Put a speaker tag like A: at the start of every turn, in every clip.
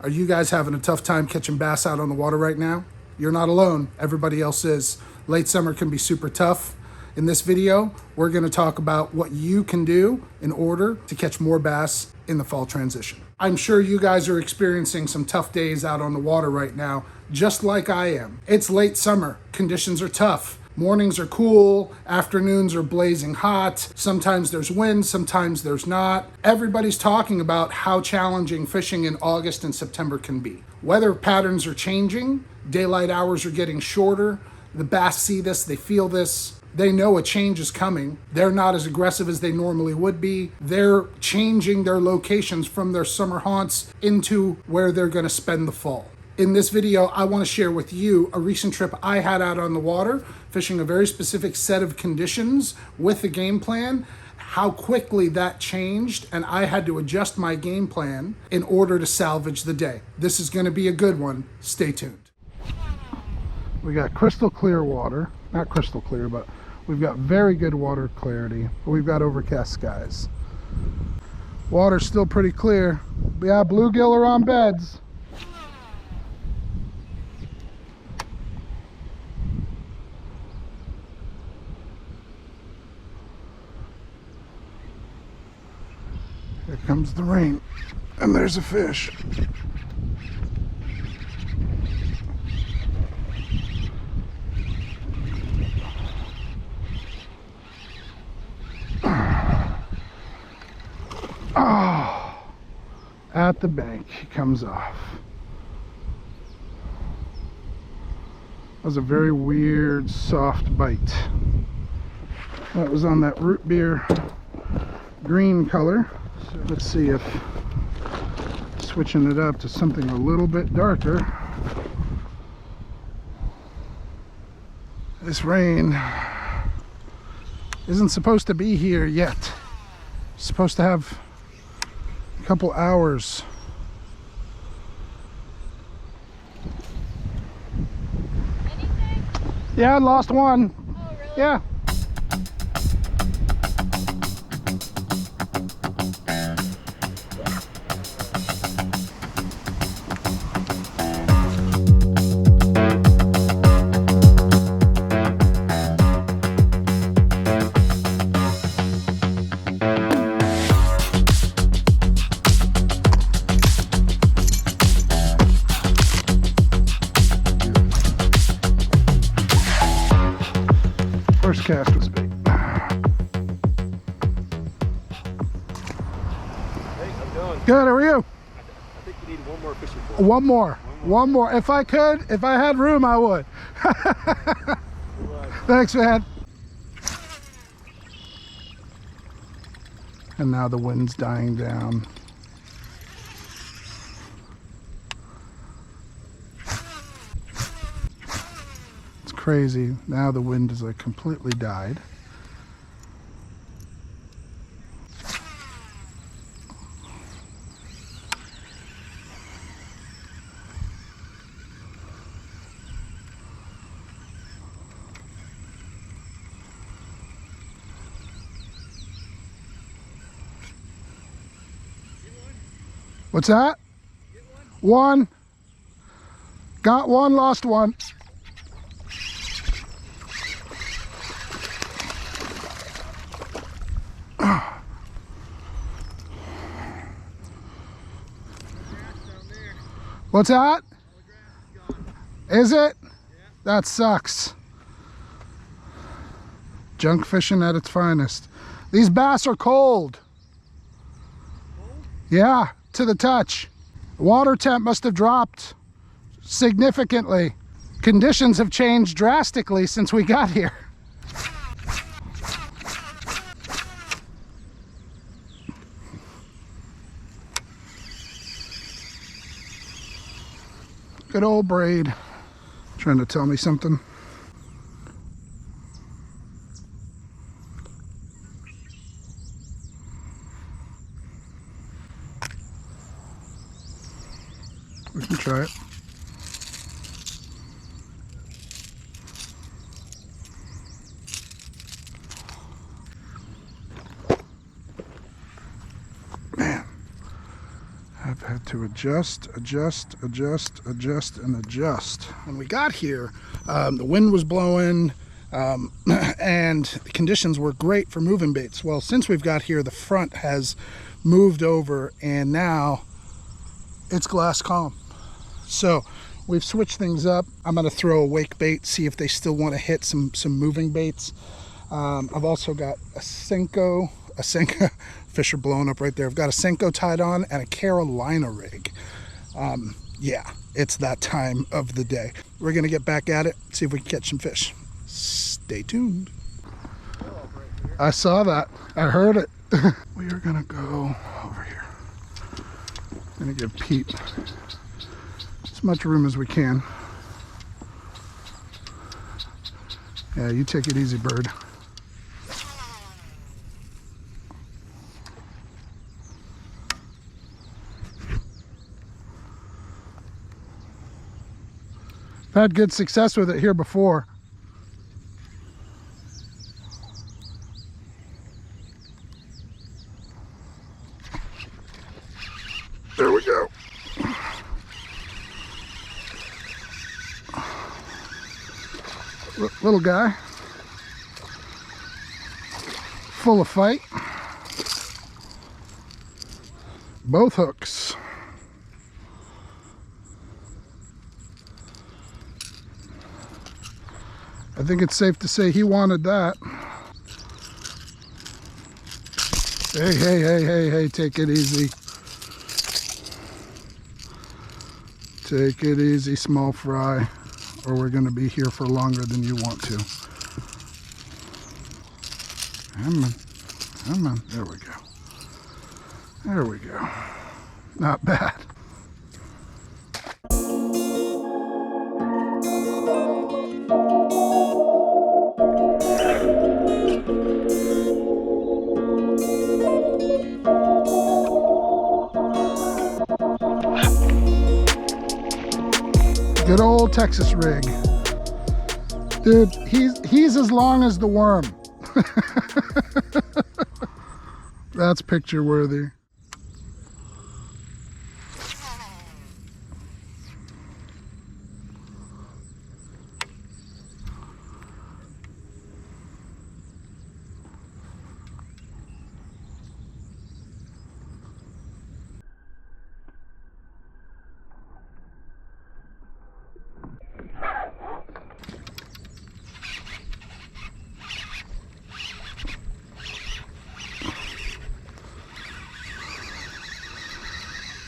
A: Are you guys having a tough time catching bass out on the water right now? You're not alone. Everybody else is. Late summer can be super tough. In this video, we're going to talk about what you can do in order to catch more bass in the fall transition. I'm sure you guys are experiencing some tough days out on the water right now, just like I am. It's late summer. Conditions are tough. Mornings are cool, afternoons are blazing hot, sometimes there's wind, sometimes there's not. Everybody's talking about how challenging fishing in August and September can be. Weather patterns are changing, daylight hours are getting shorter, the bass see this, they feel this, they know a change is coming. They're not as aggressive as they normally would be. They're changing their locations from their summer haunts into where they're gonna spend the fall. In this video, I want to share with you a recent trip I had out on the water, fishing a very specific set of conditions with a game plan, how quickly that changed, and I had to adjust my game plan in order to salvage the day. This is going to be a good one. Stay tuned. We got crystal clear water, not crystal clear, but we've got very good water clarity. We've got overcast skies. Water's still pretty clear. Yeah, bluegill are on beds. Here comes the rain, and there's a fish. Oh, at the bank, he comes off. That was a very weird, soft bite. That was on that root beer green color. So let's see if switching it up to something a little bit darker. This rain isn't supposed to be here yet. It's supposed to have a couple hours.
B: Anything?
A: Yeah, I lost one.
B: Oh, really?
A: Yeah. First cast was big.
C: Hey, how's it going?
A: Good, how are you?
C: I think we need one more fishing pole.
A: One more. If I could, if I had room, I would. Thanks, man. And now the wind's dying down. It's crazy. Now the wind is like completely died. What's that? One. Got one, lost one. What's that? Is it? Yeah. That sucks. Junk fishing at its finest. These bass are cold. Cold? Yeah, to the touch. The water temp must have dropped significantly. Conditions have changed drastically since we got here. Good old braid. Trying to tell me something. We can try it. Man, I've had to adjust, adjust, adjust, adjust, and adjust. When we got here, the wind was blowing, and the conditions were great for moving baits. Well, since we've got here, the front has moved over, and now it's glass calm. So we've switched things up. I'm going to throw a wake bait, see if they still want to hit some moving baits. I've also got a Senko, fish are blowing up right there. I've got a Senko tied on and a Carolina rig. Yeah, it's that time of the day. We're going to get back at it, see if we can catch some fish. Stay tuned. I saw that. I heard it. We are going to go over here. I'm going to give Pete as much room as we can. Yeah, you take it easy, bird. I've had good success with it here before. There we go. Little guy, full of fight. Both hooks. I think it's safe to say he wanted that. Hey, hey, hey, hey, hey, take it easy. Take it easy, small fry, or we're going to be here for longer than you want to. Come on, come on. There we go. There we go. Not bad. Good old Texas rig. Dude, he's as long as the worm. That's picture worthy.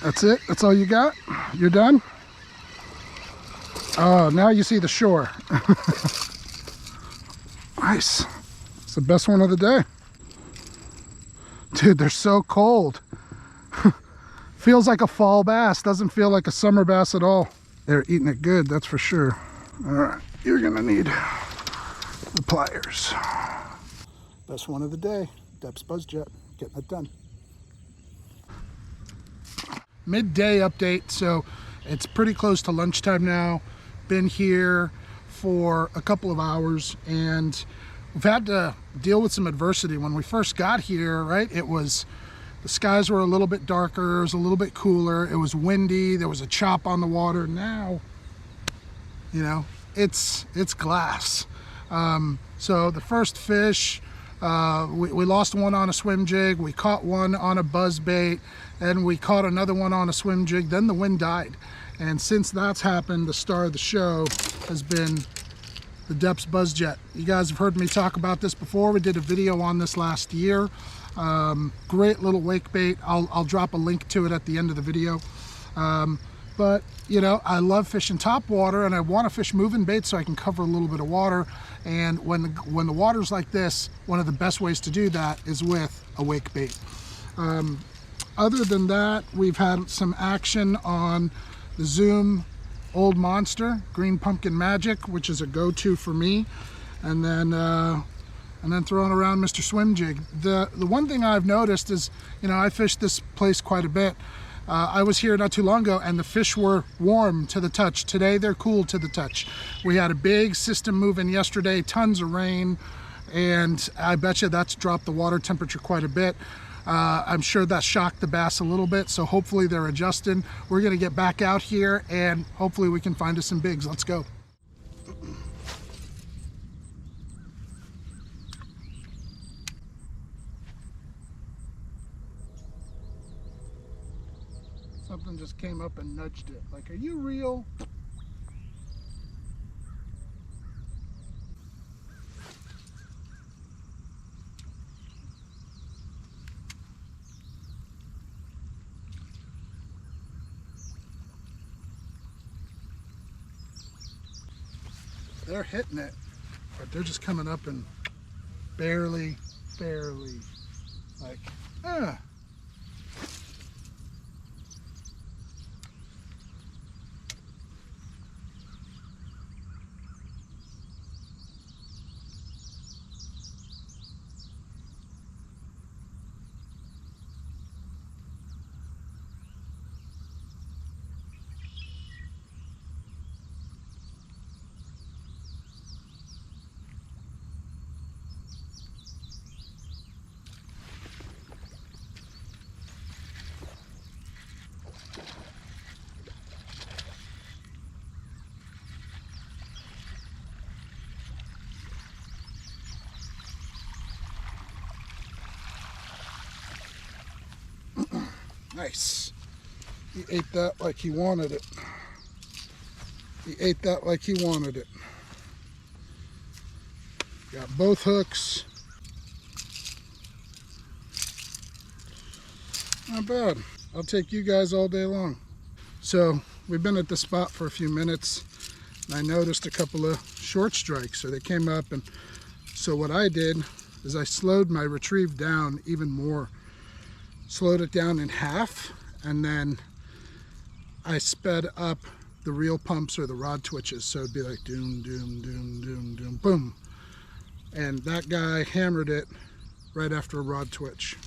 A: That's it? That's all you got? You're done? Oh, now you see the shore. Nice. It's the best one of the day. Dude, they're so cold. Feels like a fall bass. Doesn't feel like a summer bass at all. They're eating it good, that's for sure. All right, you're gonna need the pliers. Best one of the day. Deps Buzzjet. Getting it done. Midday update. So it's pretty close to lunchtime now. Been here for a couple of hours and we've had to deal with some adversity. When we first got here, right, it was, the skies were a little bit darker, it was a little bit cooler, it was windy, there was a chop on the water. Now, you know, it's glass. So the first fish, we lost one on a swim jig, we caught one on a buzzbait, and we caught another one on a swim jig, then the wind died. And since that's happened, the star of the show has been the Deps Buzzjet. You guys have heard me talk about this before. We did a video on this last year. Great little wake bait. I'll drop a link to it at the end of the video. But you know, I love fishing top water and I want to fish moving bait so I can cover a little bit of water. And when the water's like this, one of the best ways to do that is with a wake bait. Other than that, we've had some action on the Zoom Old Monster, Green Pumpkin Magic, which is a go-to for me. And then throwing around Mr. Swim Jig. The one thing I've noticed is, you know, I fish this place quite a bit. I was here not too long ago and the fish were warm to the touch. Today they're cool to the touch. We had a big system moving yesterday, tons of rain, and I bet you that's dropped the water temperature quite a bit. I'm sure that shocked the bass a little bit, so hopefully they're adjusting. We're gonna get back out here and hopefully we can find us some bigs. Let's go. Something just came up and nudged it. Like, are you real? They're hitting it, but they're just coming up and barely, like, ah. Nice. He ate that like he wanted it. He ate that like he wanted it. Got both hooks. Not bad. I'll take you guys all day long. So we've been at the spot for a few minutes and I noticed a couple of short strikes. So they came up, and so what I did is I slowed my retrieve down even more. Slowed it down in half, and then I sped up the reel pumps or the rod twitches, so it'd be like doom, doom, doom, doom, doom, boom. And that guy hammered it right after a rod twitch.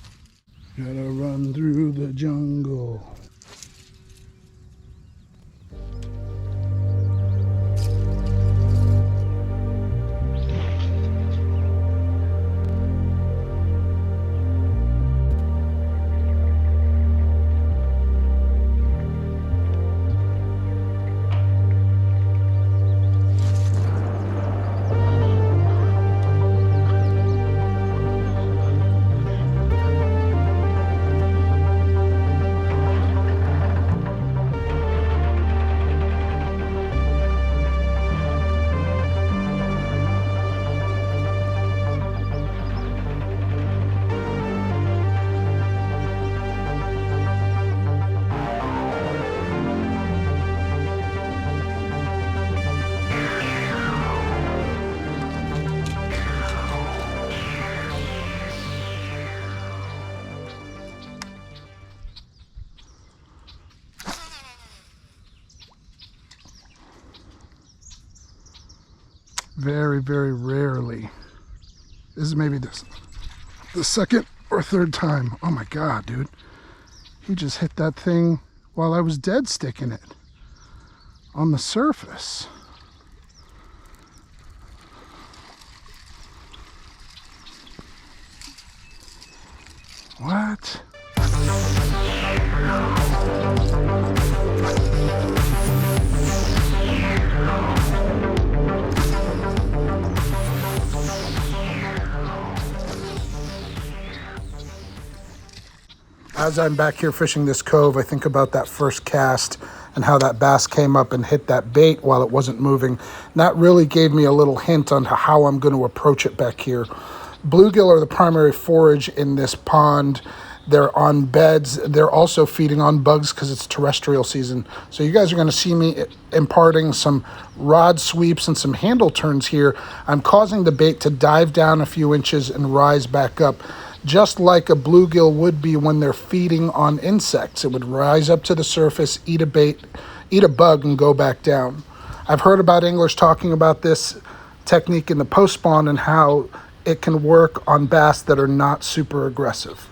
A: Gotta run through the jungle. Very, very rarely. This is maybe the second or third time. Oh my God, dude. He just hit that thing while I was dead sticking it on the surface. What? As I'm back here fishing this cove, I think about that first cast and how that bass came up and hit that bait while it wasn't moving. And that really gave me a little hint on how I'm going to approach it back here. Bluegill are the primary forage in this pond. They're on beds. They're also feeding on bugs because it's terrestrial season. So you guys are going to see me imparting some rod sweeps and some handle turns here. I'm causing the bait to dive down a few inches and rise back up, just like a bluegill would be when they're feeding on insects. It would rise up to the surface, eat a bug, and go back down. I've heard about anglers talking about this technique in the post-spawn and how it can work on bass that are not super aggressive.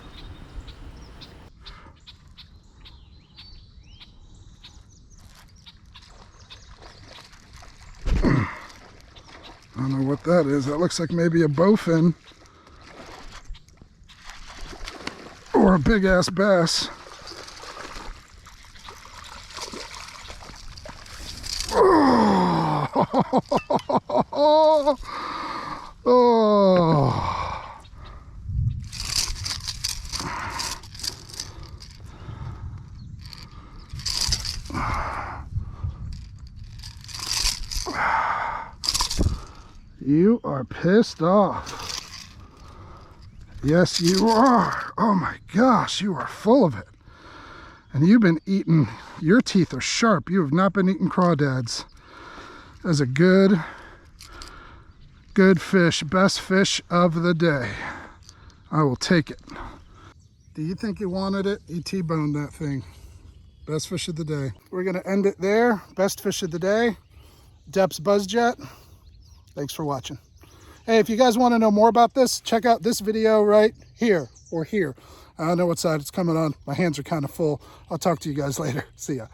A: I don't know what that is. That looks like maybe a bowfin. or a big ass bass. Oh, oh. You are pissed off. Yes, you are. Oh my gosh, you are full of it. And you've been eating, your teeth are sharp. You have not been eating crawdads. That's a good fish, best fish of the day. I will take it. Do you think you wanted it? You T-boned that thing. Best fish of the day. We're gonna end it there. Best fish of the day, Deps Buzzjet. Thanks for watching. Hey, if you guys want to know more about this, check out this video right here or here. I don't know what side it's coming on. My hands are kind of full. I'll talk to you guys later. See ya.